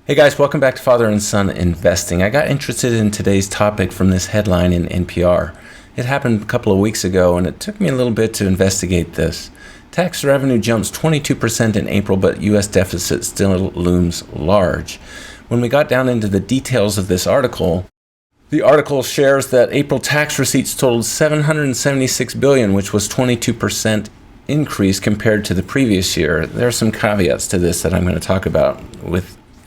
Hey guys, welcome back to Father and Son Investing. I got interested in today's topic from this headline in NPR. It happened a couple of weeks ago and it took me a little bit to investigate this. Tax revenue jumps 22% in April, but U.S. deficit still looms large. When we got down into the details of this article, the article shares that April tax receipts totaled $776 billion, which was 22% increase compared to the previous year. There are some caveats to this that I'm going to talk about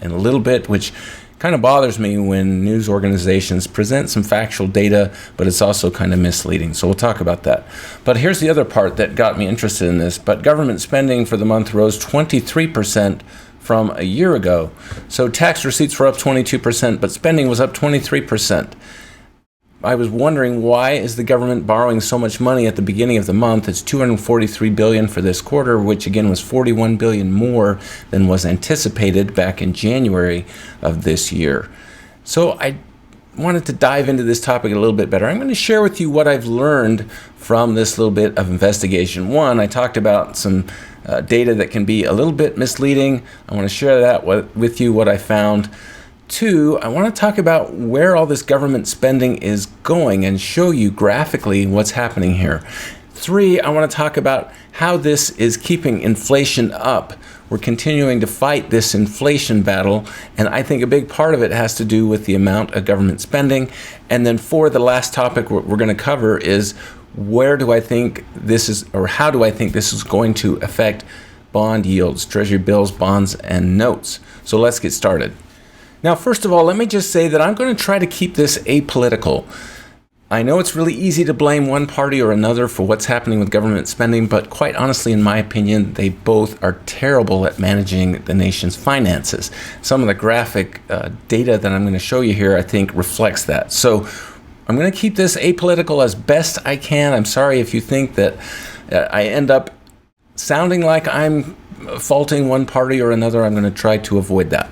in a little bit, which kind of bothers me when news organizations present some factual data, but it's also kind of misleading. So we'll talk about that. But here's the other part that got me interested in this. But government spending for the month rose 23% from a year ago. So tax receipts were up 22%, but spending was up 23%. I was wondering, why is the government borrowing so much money at the beginning of the month? It's $243 billion for this quarter, which again was $41 billion more than was anticipated back in January of this year. So I wanted to dive into this topic a little bit better. I'm going to share with you what I've learned from this little bit of investigation. One, I talked about some data that can be a little bit misleading. I want to share that with you, what I found. Two, I want to talk about where all this government spending is going and show you graphically what's happening here. Three, I want to talk about how this is keeping inflation up. We're continuing to fight this inflation battle, and I think a big part of it has to do with the amount of government spending. And then four, the last topic we're going to cover is where do I think this is, or how do I think this is going to affect bond yields, Treasury bills, bonds, and notes. So let's get started. Now, first of all, let me just say that I'm going to try to keep this apolitical. I know it's really easy to blame one party or another for what's happening with government spending, but quite honestly, in my opinion, they both are terrible at managing the nation's finances. Some of the graphic data that I'm going to show you here, I think, reflects that. So I'm going to keep this apolitical as best I can. I'm sorry if you think that I end up sounding like I'm faulting one party or another. I'm going to try to avoid that.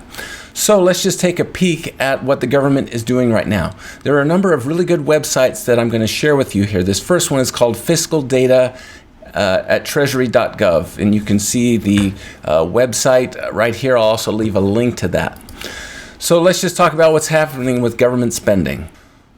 So let's just take a peek at what the government is doing right now. There are a number of really good websites that I'm going to share with you here. This first one is called Fiscal Data at Treasury.gov, and you can see the website right here. I'll also leave a link to that. So let's just talk about what's happening with government spending.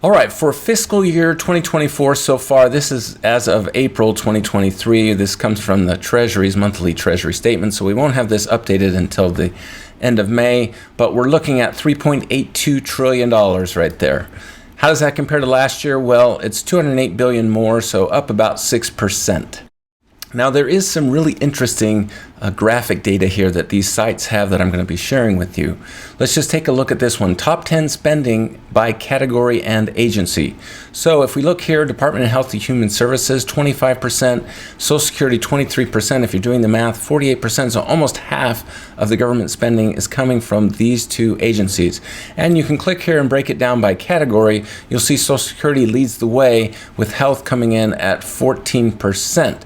All right, for fiscal year 2024 so far, this is as of April 2023. This comes from the Treasury's monthly Treasury statement, so we won't have this updated until the end of May, but we're looking at $3.82 trillion right there. How does that compare to last year? Well, it's $208 billion more, so up about 6%. Now, there is some really interesting graphic data here that these sites have that I'm going to be sharing with you. Let's just take a look at this one. Top 10 spending by category and agency. So if we look here, Department of Health and Human Services, 25%, Social Security, 23%. If you're doing the math, 48%. So almost half of the government spending is coming from these two agencies. And you can click here and break it down by category. You'll see Social Security leads the way, with health coming in at 14%.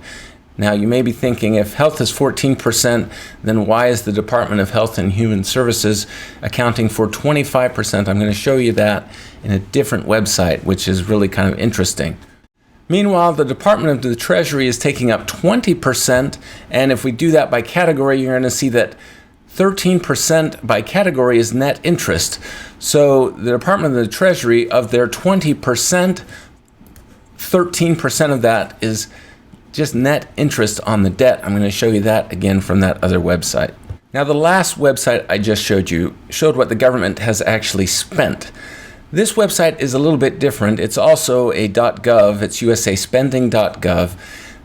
Now, you may be thinking, if health is 14%, then why is the Department of Health and Human Services accounting for 25%? I'm going to show you that in a different website, which is really kind of interesting. Meanwhile, the Department of the Treasury is taking up 20%, and if we do that by category, you're going to see that 13% by category is net interest. So the Department of the Treasury, of their 20%, 13% of that is just net interest on the debt. I'm going to show you that again from that other website. Now, the last website I just showed you showed what the government has actually spent. This website is a little bit different. It's also a .gov. It's usaspending.gov.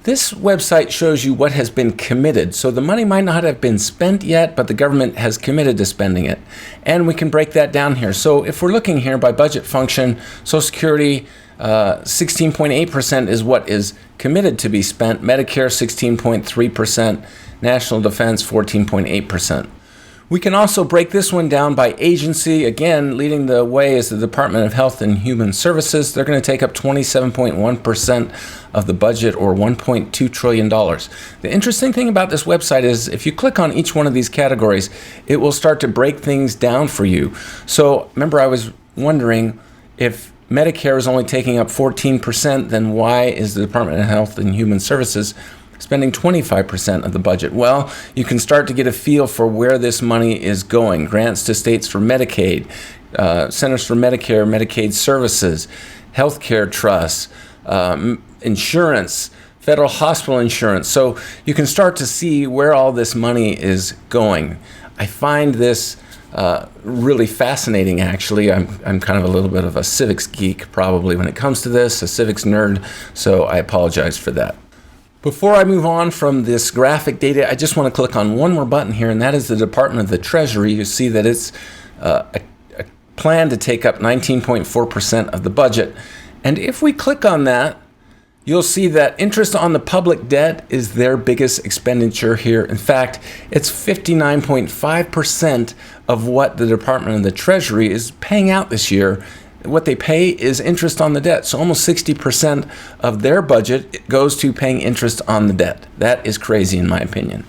This website shows you what has been committed. So the money might not have been spent yet, but the government has committed to spending it. And we can break that down here. So if we're looking here by budget function, Social Security, 16.8% is what is committed to be spent. Medicare, 16.3%. National Defense, 14.8%. We can also break this one down by agency. Again, leading the way is the Department of Health and Human Services. They're going to take up 27.1% of the budget, or $1.2 trillion. The interesting thing about this website is if you click on each one of these categories, it will start to break things down for you. So remember, I was wondering, if Medicare is only taking up 14%, then why is the Department of Health and Human Services spending 25% of the budget. Well, you can start to get a feel for where this money is going. Grants to states for Medicaid, Centers for Medicare, Medicaid Services, healthcare trusts, insurance, federal hospital insurance. So you can start to see where all this money is going. I find this really fascinating, actually. I'm kind of a little bit of a civics geek probably when it comes to this, a civics nerd, so I apologize for that. Before I move on from this graphic data, I just want to click on one more button here, and that is the Department of the Treasury. You see that it's a plan to take up 19.4% of the budget. And if we click on that, you'll see that interest on the public debt is their biggest expenditure here. In fact, it's 59.5% of what the Department of the Treasury is paying out this year. What they pay is interest on the debt. So almost 60% of their budget goes to paying interest on the debt. That is crazy in my opinion.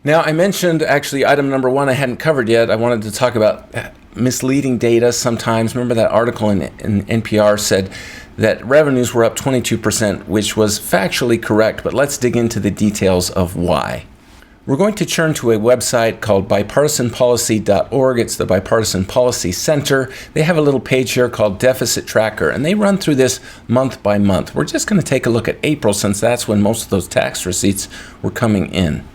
Now, I mentioned actually item number one I hadn't covered yet. I wanted to talk about misleading data sometimes. Remember that article in NPR said that revenues were up 22%, which was factually correct, but let's dig into the details of why. We're going to turn to a website called bipartisanpolicy.org. It's the Bipartisan Policy Center. They have a little page here called Deficit Tracker, and they run through this month by month. We're just going to take a look at April since that's when most of those tax receipts were coming in.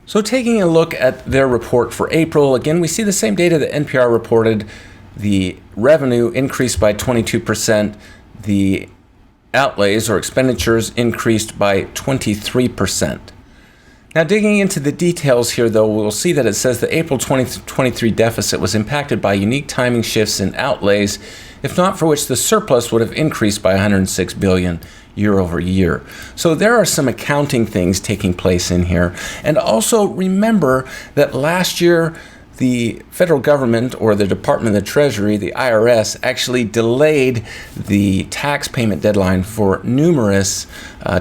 So taking a look at their report for April, again, we see the same data that NPR reported. The revenue increased by 22%. The outlays or expenditures increased by 23%. Now, digging into the details here, though, we'll see that it says the April 2023 deficit was impacted by unique timing shifts in outlays, if not for which the surplus would have increased by $106 billion year over year. So there are some accounting things taking place in here. And also remember that last year, the federal government or the Department of the Treasury, the IRS, actually delayed the tax payment deadline for numerous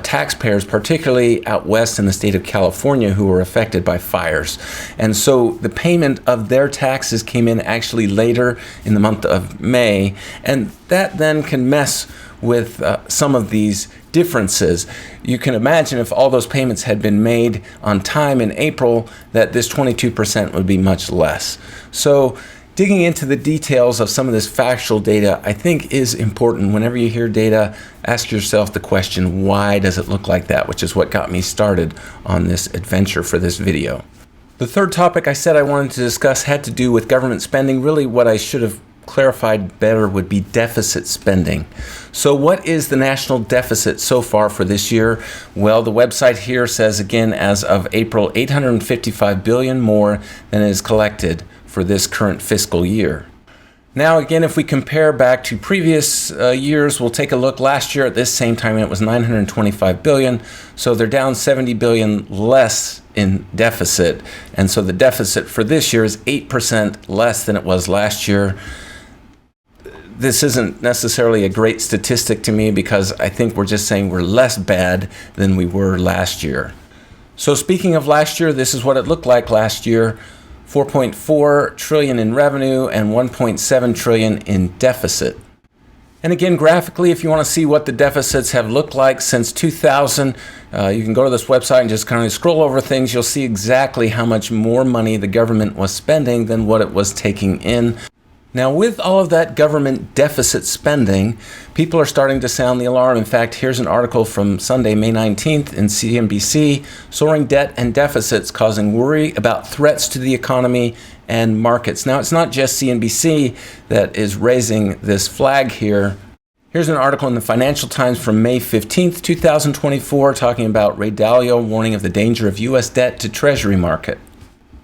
taxpayers, particularly out west in the state of California, who were affected by fires. And so the payment of their taxes came in actually later in the month of May, and that then can mess with some of these differences. You can imagine if all those payments had been made on time in April, that this 22% would be much less. So digging into the details of some of this factual data, I think is important. Whenever you hear data, ask yourself the question, why does it look like that? Which is what got me started on this adventure for this video. The third topic I said I wanted to discuss had to do with government spending. Really what I should have clarified better would be deficit spending. So what is the national deficit so far for this year? Well, the website here says again, as of April, $855 billion more than is collected for this current fiscal year. Now, again, if we compare back to previous years, we'll take a look. Last year at this same time, it was $925 billion. So they're down $70 billion less in deficit. And so the deficit for this year is 8% less than it was last year. This isn't necessarily a great statistic to me because I think we're just saying we're less bad than we were last year. So speaking of last year, this is what it looked like last year. 4.4 trillion in revenue and 1.7 trillion in deficit. And again, graphically, if you want to see what the deficits have looked like since 2000, you can go to this website and just kind of scroll over things. You'll see exactly how much more money the government was spending than what it was taking in. Now, with all of that government deficit spending, people are starting to sound the alarm. In fact, here's an article from Sunday, May 19th in CNBC, soaring debt and deficits causing worry about threats to the economy and markets. Now, it's not just CNBC that is raising this flag here. Here's an article in the Financial Times from May 15th, 2024, talking about Ray Dalio warning of the danger of U.S. debt to Treasury market.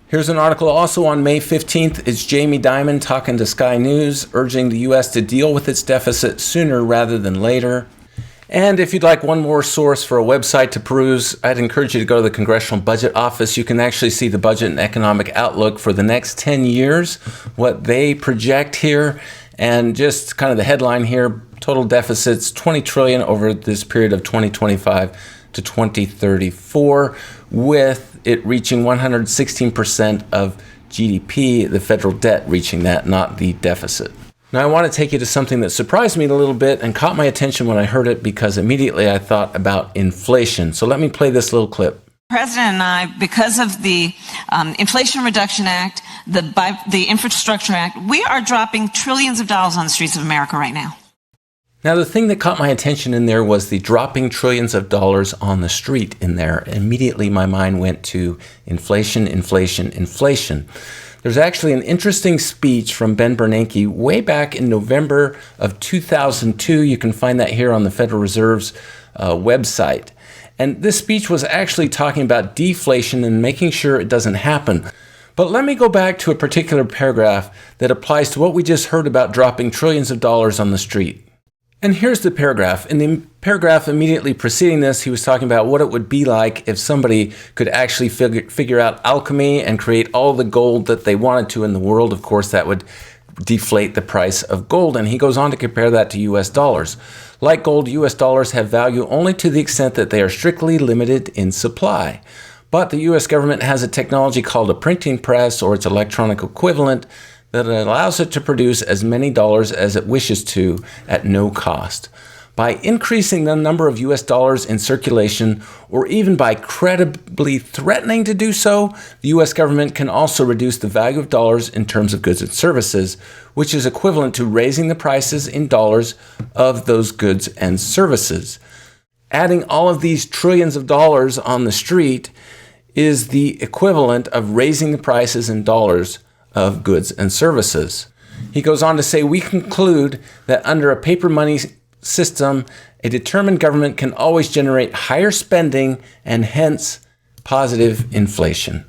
Here's an article also on May 15th. It's Jamie Dimon talking to Sky News, urging the U.S. to deal with its deficit sooner rather than later. And if you'd like one more source for a website to peruse, I'd encourage you to go to the Congressional Budget Office. You can actually see the budget and economic outlook for the next 10 years, what they project here. And just kind of the headline here, total deficits, 20 trillion over this period of 2025 to 2034, with it reaching 116% of GDP, the federal debt reaching that, not the deficit. Now, I want to take you to something that surprised me a little bit and caught my attention when I heard it because immediately I thought about inflation. So let me play this little clip. President and I, because of the Inflation Reduction Act, the Infrastructure Act, we are dropping trillions of dollars on the streets of America right now. Now, the thing that caught my attention in there was the dropping trillions of dollars on the street in there. Immediately, my mind went to inflation, inflation, inflation. There's actually an interesting speech from Ben Bernanke way back in November of 2002. You can find that here on the Federal Reserve's website. And this speech was actually talking about deflation and making sure it doesn't happen. But let me go back to a particular paragraph that applies to what we just heard about dropping trillions of dollars on the street. And here's the paragraph. In the paragraph immediately preceding this, he was talking about what it would be like if somebody could actually figure out alchemy and create all the gold that they wanted to in the world. Of course, that would deflate the price of gold. And he goes on to compare that to US dollars. Like gold, US dollars have value only to the extent that they are strictly limited in supply. But the US government has a technology called a printing press, or its electronic equivalent, that allows it to produce as many dollars as it wishes to at no cost. By increasing the number of US dollars in circulation, or even by credibly threatening to do so, the US government can also reduce the value of dollars in terms of goods and services, which is equivalent to raising the prices in dollars of those goods and services. Adding all of these trillions of dollars on the street is the equivalent of raising the prices in dollars of goods and services. He goes on to say, we conclude that under a paper money system, a determined government can always generate higher spending and hence positive inflation.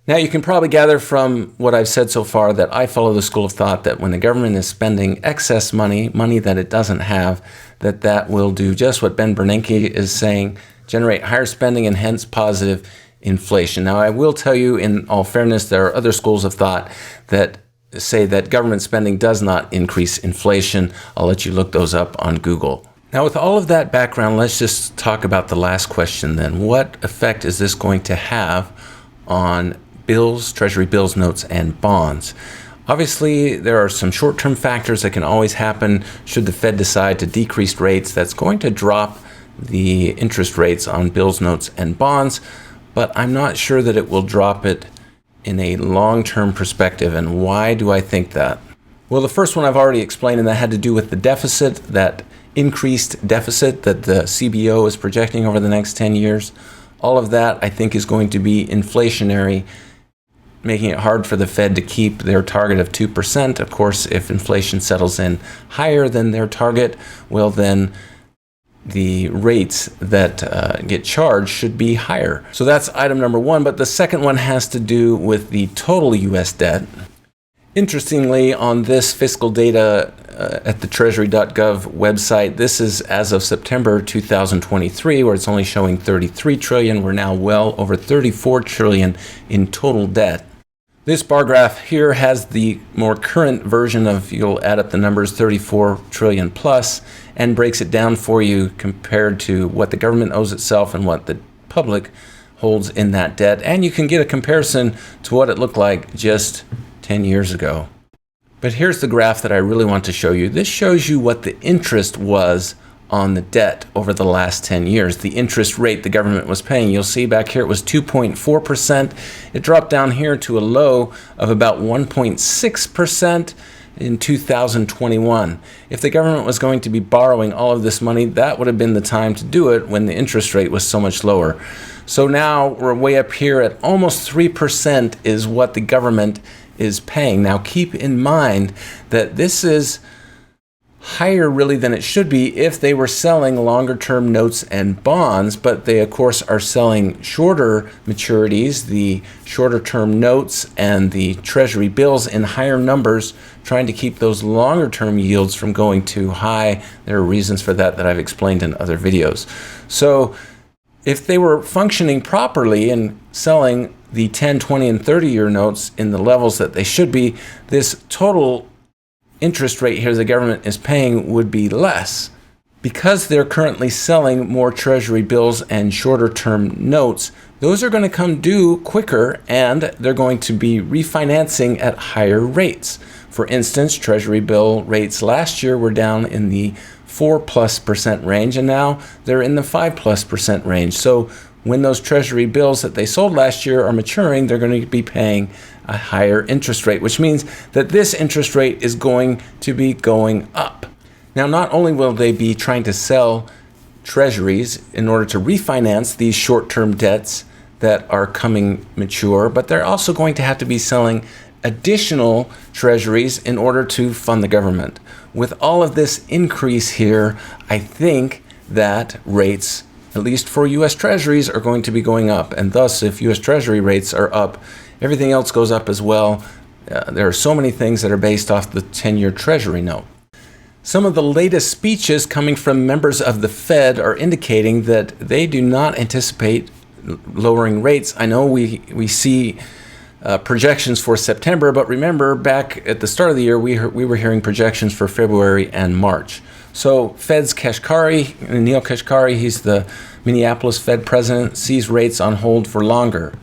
Now, you can probably gather from what I've said so far that I follow the school of thought that when the government is spending excess money that it doesn't have, that will do just what Ben Bernanke is saying, generate higher spending and hence positive inflation. Now, I will tell you, in all fairness, there are other schools of thought that say that government spending does not increase inflation. I'll let you look those up on Google. Now, with all of that background, let's just talk about the last question then. What effect is this going to have on bills, Treasury bills, notes, and bonds? Obviously, there are some short-term factors that can always happen should the Fed decide to decrease rates. That's going to drop the interest rates on bills, notes, and bonds, but I'm not sure that it will drop it in a long-term perspective. And why do I think that? Well, the first one I've already explained, and that had to do with the deficit, that increased deficit that the CBO is projecting over the next 10 years. All of that, I think, is going to be inflationary, making it hard for the Fed to keep their target of 2%. Of course, if inflation settles in higher than their target, well, then the rates that get charged should be higher. So that's item number one. But the second one has to do with the total U.S. debt. Interestingly, on this fiscal data at the Treasury.gov website, this is as of September 2023, where it's only showing 33 trillion. We're now well over 34 trillion in total debt. This bar graph here has the more current version of, you'll add up the numbers, 34 trillion plus, and breaks it down for you compared to what the government owes itself and what the public holds in that debt. And you can get a comparison to what it looked like just 10 years ago. But here's the graph that I really want to show you. This shows you what the interest was on the debt over the last 10 years, the interest rate the government was paying. You'll see back here it was 2.4%. It dropped down here to a low of about 1.6% in 2021. If the government was going to be borrowing all of this money, that would have been the time to do it when the interest rate was so much lower. So now we're way up here at almost 3% is what the government is paying. Now keep in mind that this is higher really than it should be if they were selling longer term notes and bonds, but they of course are selling shorter maturities, the shorter term notes and the Treasury bills in higher numbers, trying to keep those longer term yields from going too high. There are reasons for that I've explained in other videos. So if they were functioning properly and selling the 10, 20, and 30-year notes in the levels that they should be, this total interest rate here the government is paying would be less. Because they're currently selling more Treasury bills and shorter term notes, those are going to come due quicker and they're going to be refinancing at higher rates. For instance, Treasury bill rates last year were down in the 4+% range, and now they're in the 5+% range. So when those Treasury bills that they sold last year are maturing, they're going to be paying a higher interest rate, which means that this interest rate is going to be going up. Now, not only will they be trying to sell Treasuries in order to refinance these short-term debts that are coming mature, but they're also going to have to be selling additional Treasuries in order to fund the government. With all of this increase here, I think that rates, at least for U.S. Treasuries, are going to be going up. And thus, if U.S. Treasury rates are up, everything else goes up as well. There are so many things that are based off the 10-year Treasury note. Some of the latest speeches coming from members of the Fed are indicating that they do not anticipate lowering rates. I know we see projections for September, but remember back at the start of the year, we were hearing projections for February and March. So Fed's Neil Kashkari, he's the Minneapolis Fed president, sees rates on hold for longer.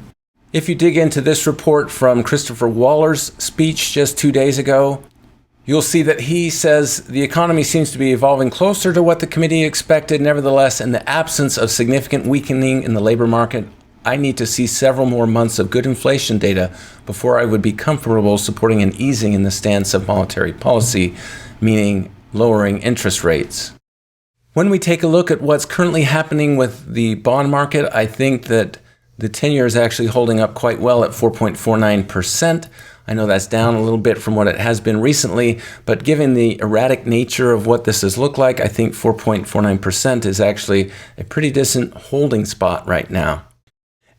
If you dig into this report from Christopher Waller's speech just 2 days ago, you'll see that he says the economy seems to be evolving closer to what the committee expected. Nevertheless, in the absence of significant weakening in the labor market, I need to see several more months of good inflation data before I would be comfortable supporting an easing in the stance of monetary policy, meaning lowering interest rates. When we take a look at what's currently happening with the bond market, I think that the 10-year is actually holding up quite well at 4.49%. I know that's down a little bit from what it has been recently, but given the erratic nature of what this has looked like, I think 4.49% is actually a pretty decent holding spot right now.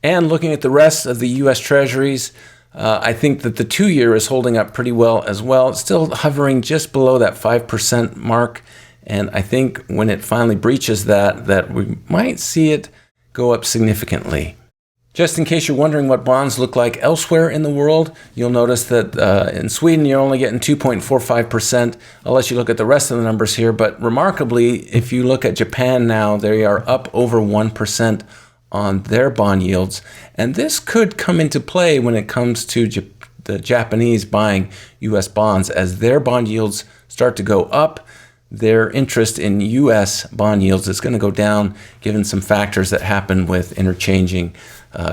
And looking at the rest of the U.S. Treasuries, I think that the 2-year is holding up pretty well as well. It's still hovering just below that 5% mark. And I think when it finally breaches that we might see it go up significantly. Just in case you're wondering what bonds look like elsewhere in the world, you'll notice that in Sweden, you're only getting 2.45%, unless you look at the rest of the numbers here. But remarkably, if you look at Japan now, they are up over 1% on their bond yields. And this could come into play when it comes to the Japanese buying U.S. bonds. As their bond yields start to go up, their interest in U.S. bond yields is going to go down, given some factors that happen with interchanging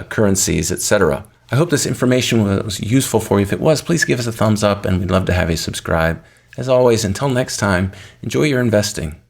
currencies, etc. I hope this information was useful for you. If it was, please give us a thumbs up, and we'd love to have you subscribe. As always, until next time, enjoy your investing.